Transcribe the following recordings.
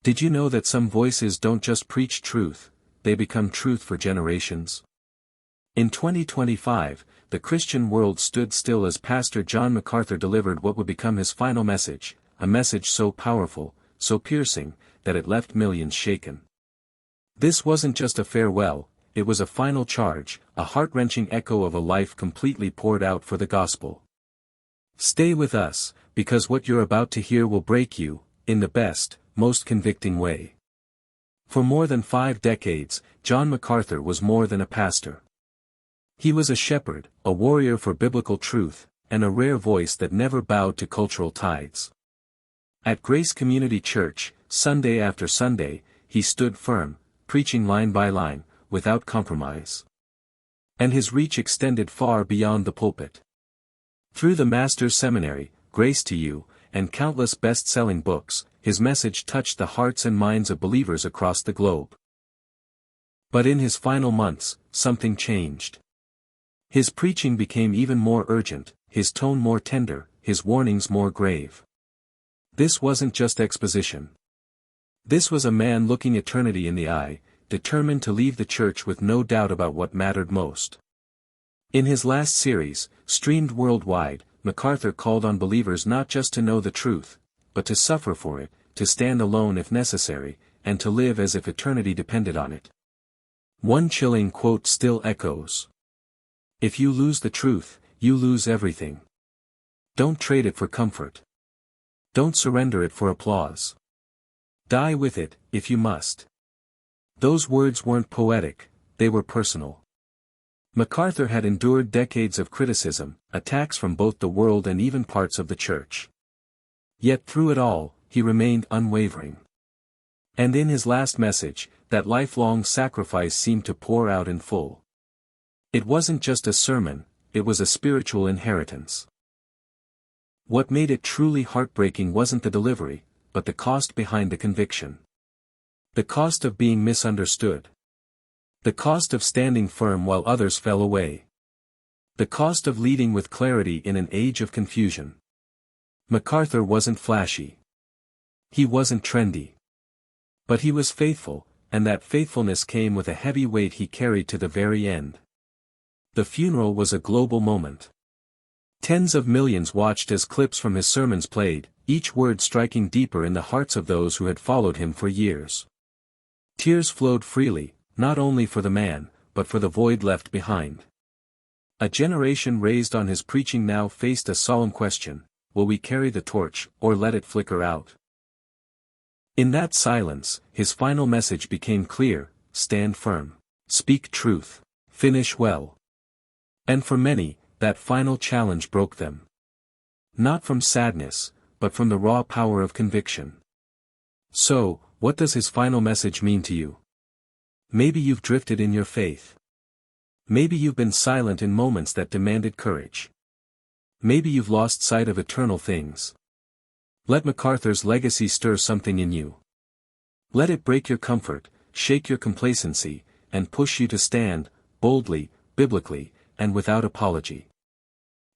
Did you know that some voices don't just preach truth, they become truth for generations? In 2025, the Christian world stood still as Pastor John MacArthur delivered what would become his final message, a message so powerful, so piercing, that it left millions shaken. This wasn't just a farewell, it was a final charge, a heart-wrenching echo of a life completely poured out for the gospel. Stay with us, because what you're about to hear will break you, in the best, most convicting way. For more than 5 decades, John MacArthur was more than a pastor. He was a shepherd, a warrior for biblical truth, and a rare voice that never bowed to cultural tides. At Grace Community Church, Sunday after Sunday, he stood firm, preaching line by line, without compromise. And his reach extended far beyond the pulpit. Through the Master's Seminary, Grace to You, and countless best-selling books, his message touched the hearts and minds of believers across the globe. But in his final months, something changed. His preaching became even more urgent, his tone more tender, his warnings more grave. This wasn't just exposition. This was a man looking eternity in the eye, determined to leave the church with no doubt about what mattered most. In his last series, streamed worldwide, MacArthur called on believers not just to know the truth, but to suffer for it, to stand alone if necessary, and to live as if eternity depended on it. One chilling quote still echoes. "If you lose the truth, you lose everything. Don't trade it for comfort. Don't surrender it for applause. Die with it, if you must." Those words weren't poetic, they were personal. MacArthur had endured decades of criticism, attacks from both the world and even parts of the church. Yet through it all, he remained unwavering. And in his last message, that lifelong sacrifice seemed to pour out in full. It wasn't just a sermon, it was a spiritual inheritance. What made it truly heartbreaking wasn't the delivery, but the cost behind the conviction. The cost of being misunderstood. The cost of standing firm while others fell away. The cost of leading with clarity in an age of confusion. MacArthur wasn't flashy. He wasn't trendy. But he was faithful, and that faithfulness came with a heavy weight he carried to the very end. The funeral was a global moment. Tens of millions watched as clips from his sermons played, each word striking deeper in the hearts of those who had followed him for years. Tears flowed freely, not only for the man, but for the void left behind. A generation raised on his preaching now faced a solemn question: will we carry the torch, or let it flicker out? In that silence, his final message became clear: stand firm. Speak truth. Finish well. And for many, that final challenge broke them. Not from sadness, but from the raw power of conviction. So, what does his final message mean to you? Maybe you've drifted in your faith. Maybe you've been silent in moments that demanded courage. Maybe you've lost sight of eternal things. Let MacArthur's legacy stir something in you. Let it break your comfort, shake your complacency, and push you to stand, boldly, biblically, and without apology.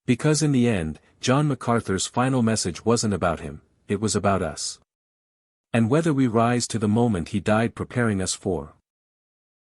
Because in the end, John MacArthur's final message wasn't about him, it was about us. And whether we rise to the moment he died preparing us for,